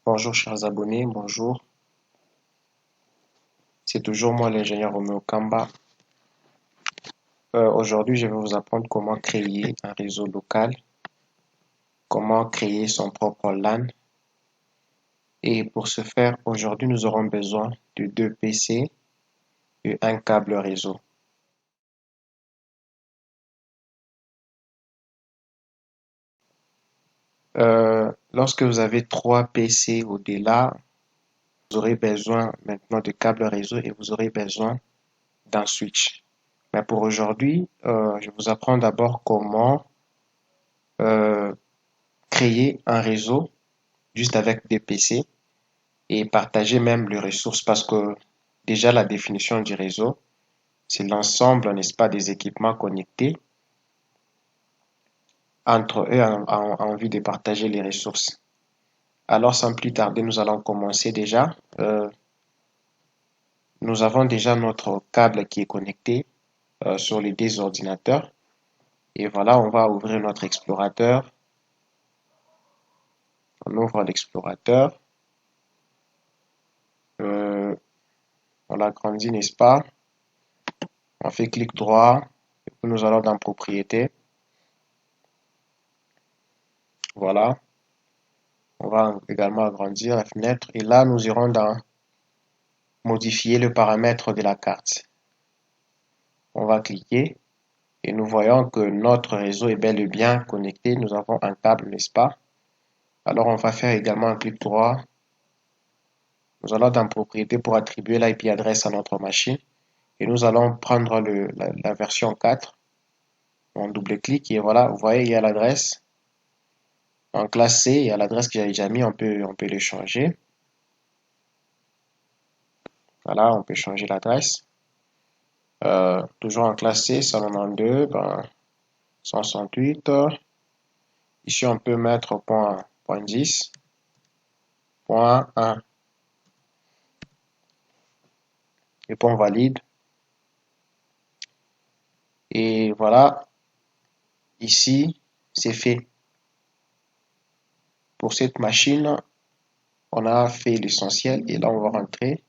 Bonjour chers abonnés, bonjour. C'est toujours moi l'ingénieur Romeo Kamba. Aujourd'hui, je vais vous apprendre comment créer un réseau local, comment créer son propre LAN. Et pour ce faire, aujourd'hui, nous aurons besoin de deux PC et un câble réseau. Lorsque vous avez trois PC au-delà, vous aurez besoin maintenant de câble réseau et vous aurez besoin d'un switch. Mais pour aujourd'hui, je vais vous apprendre d'abord comment euh, créer un réseau juste avec des PC et partager même les ressources parce que déjà la définition du réseau, c'est l'ensemble, n'est-ce pas, des équipements connectés entre eux en vue de partager les ressources. Alors sans plus tarder, nous allons commencer déjà. Nous avons déjà notre câble qui est connecté sur les deux ordinateurs. Et voilà, on va ouvrir notre explorateur. On ouvre l'explorateur. Euh, on l'agrandit, n'est-ce pas? On fait clic droit. Et puis nous allons dans Propriétés. Voilà. On va également agrandir la fenêtre. Et là, nous irons dans Modifier le paramètre de la carte. On va cliquer. Et nous voyons que notre réseau est bel et bien connecté. Nous avons un câble, n'est-ce pas? Alors, on va faire également un clic droit. Nous allons dans Propriétés pour attribuer l'IP adresse à notre machine. Et nous allons prendre la version 4. On double-clique et voilà, vous voyez, il y a l'adresse. En classe C, il y a l'adresse que j'avais déjà mis, on peut le changer. Voilà, on peut changer l'adresse. Toujours en classe C, 192, 168. Ici, on peut mettre point 10, point 1 et point valide. Et voilà, ici, c'est fait. Pour cette machine, on a fait l'essentiel et là, on va rentrer.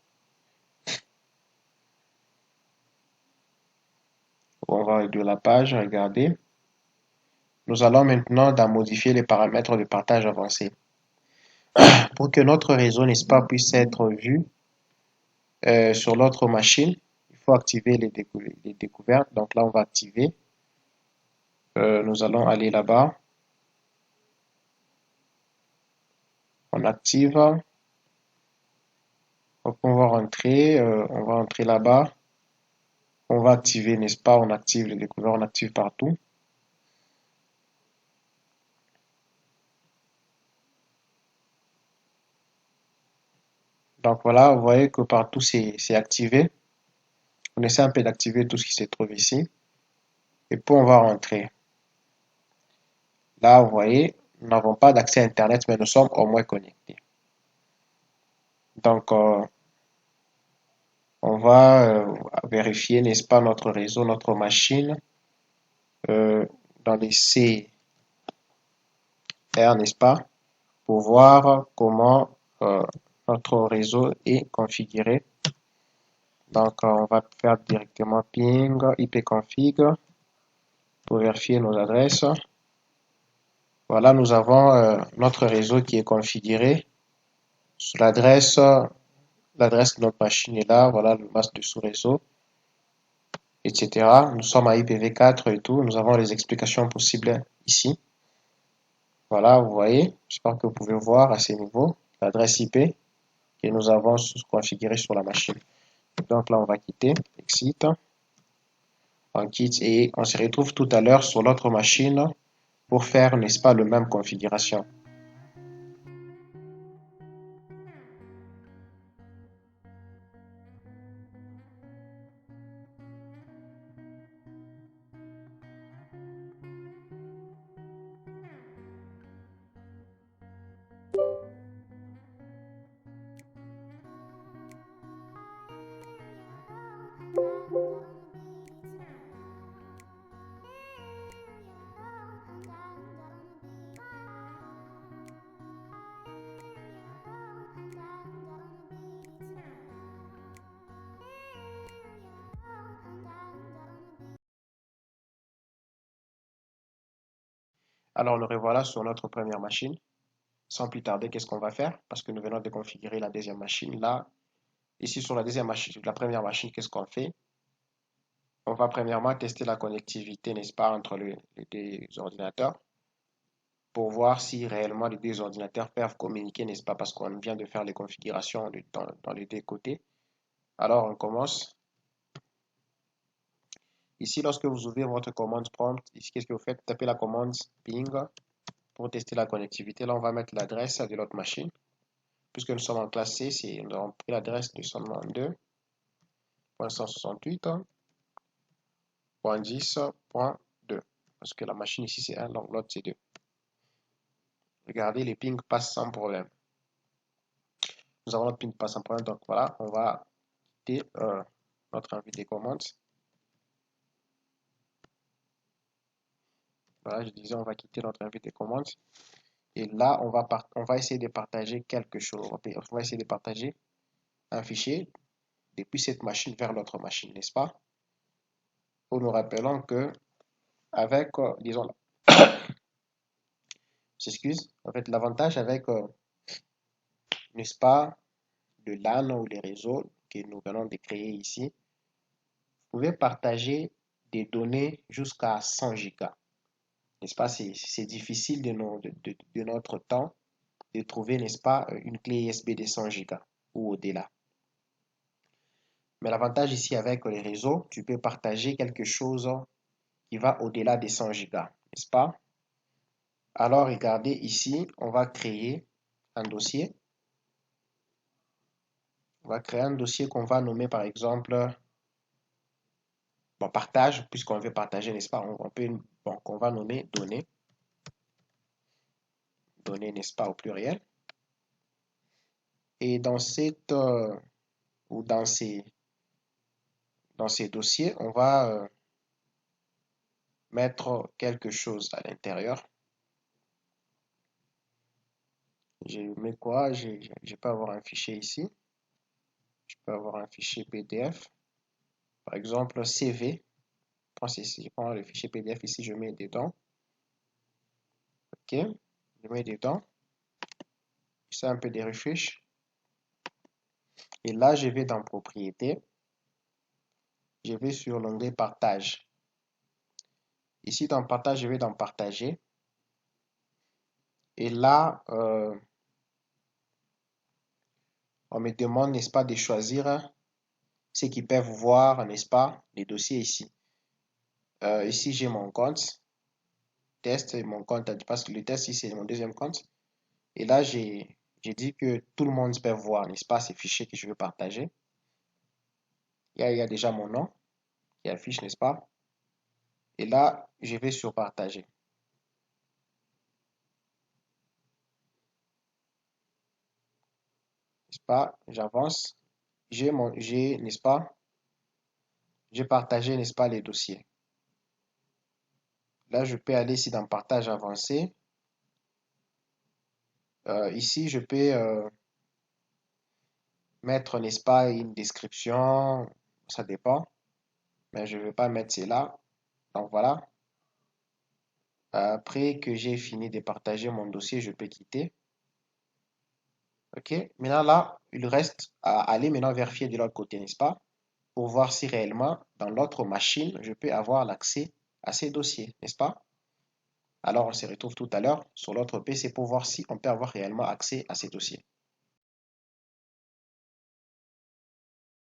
On va réduire la page, regardez. Nous allons maintenant modifier les paramètres de partage avancé. Pour que notre réseau, n'est-ce pas, puisse être vu sur l'autre machine, il faut activer les découvertes. Donc là, on va activer. Nous allons aller là-bas. On active. Donc on va rentrer là-bas. On va activer, n'est-ce pas? On active les découvertes, on active partout. Donc voilà, vous voyez que partout c'est activé. On essaie un peu d'activer tout ce qui se trouve ici. Et puis on va rentrer. Là, vous voyez, nous n'avons pas d'accès à Internet, mais nous sommes au moins connectés. Donc, on va vérifier, n'est-ce pas, notre réseau, notre machine euh, dans les CR, n'est-ce pas, pour voir comment notre réseau est configuré. Donc, on va faire directement ping ipconfig pour vérifier nos adresses. Voilà, nous avons notre réseau qui est configuré. Sur l'adresse de notre machine est là. Voilà le masque de sous-réseau, etc. Nous sommes à IPv4 et tout. Nous avons les explications possibles ici. Voilà, vous voyez. J'espère que vous pouvez voir à ce niveau l'adresse IP que nous avons configurée sur la machine. Donc là, on va quitter, exit. On quitte et on se retrouve tout à l'heure sur l'autre machine pour faire, n'est-ce pas, la même configuration. Alors, nous revoilà sur notre première machine. Sans plus tarder, qu'est-ce qu'on va faire? Parce que nous venons de configurer la deuxième machine. Là, ici sur la deuxième machine, la première machine, qu'est-ce qu'on fait? On va premièrement tester la connectivité, n'est-ce pas, entre les deux ordinateurs pour voir si réellement les deux ordinateurs peuvent communiquer, n'est-ce pas, parce qu'on vient de faire les configurations dans les deux côtés. Alors, on commence. Ici, lorsque vous ouvrez votre commande prompt, ici, qu'est-ce que vous faites? Tapez la commande ping pour tester la connectivité. Là, on va mettre l'adresse de l'autre machine. Puisque nous sommes en classe C, nous avons pris l'adresse de seulement 2.168.10.2. Parce que la machine ici, c'est 1, donc l'autre, c'est 2. Regardez, les pings passent sans problème. Nous avons notre ping passe sans problème. Donc voilà, on va quitter notre invité commandes. Voilà, je disais, on va quitter notre invité commandes. Et là, on va essayer de partager quelque chose. On va essayer de partager un fichier depuis cette machine vers l'autre machine, n'est-ce pas? Nous nous rappelons que avec, disons, j'excuse, en fait, l'avantage avec, n'est-ce pas, le LAN ou les réseaux que nous venons de créer ici, vous pouvez partager des données jusqu'à 100 gigas. N'est-ce pas? C'est difficile de notre temps de trouver, n'est-ce pas, une clé USB de 100 gigas ou au-delà. Mais l'avantage ici avec les réseaux, tu peux partager quelque chose qui va au-delà des 100 gigas, n'est-ce pas? Alors, regardez ici, on va créer un dossier. On va créer un dossier qu'on va nommer par exemple, bon, partage, puisqu'on veut partager, n'est-ce pas? Bon, qu'on va nommer données. Données, n'est-ce pas, au pluriel. Et dans cette, ou dans ces dossiers, on va mettre quelque chose à l'intérieur. Je mets quoi? Je peux avoir un fichier ici. Je peux avoir un fichier PDF. Par exemple, CV. Je prends le fichier PDF ici, je mets dedans. OK. Je mets dedans. Je fais un peu de refresh. Et là, je vais dans Propriétés. Je vais sur l'onglet Partage. Ici, dans Partage, je vais dans Partager. Et là, on me demande, n'est-ce pas, de choisir ceux qui peuvent voir, n'est-ce pas, les dossiers ici. Ici, j'ai mon compte test, mon compte, parce que le test ici, c'est mon deuxième compte. Et là, j'ai dit que tout le monde peut voir, n'est-ce pas, ces fichiers que je veux partager. Il y a déjà mon nom qui affiche, n'est-ce pas? Et là, je vais sur Partager. N'est-ce pas? J'avance. N'est-ce pas? J'ai partagé, n'est-ce pas, les dossiers. Là, je peux aller ici dans Partage avancé. Ici, je peux mettre, n'est-ce pas, une description. Ça dépend. Mais je ne vais pas mettre cela. Donc voilà. Après que j'ai fini de partager mon dossier, je peux quitter. OK. Maintenant là, il reste à aller maintenant vérifier de l'autre côté, n'est-ce pas? Pour voir si réellement, dans l'autre machine, je peux avoir l'accès à ces dossiers, n'est-ce pas? Alors, on se retrouve tout à l'heure sur l'autre PC pour voir si on peut avoir réellement accès à ces dossiers.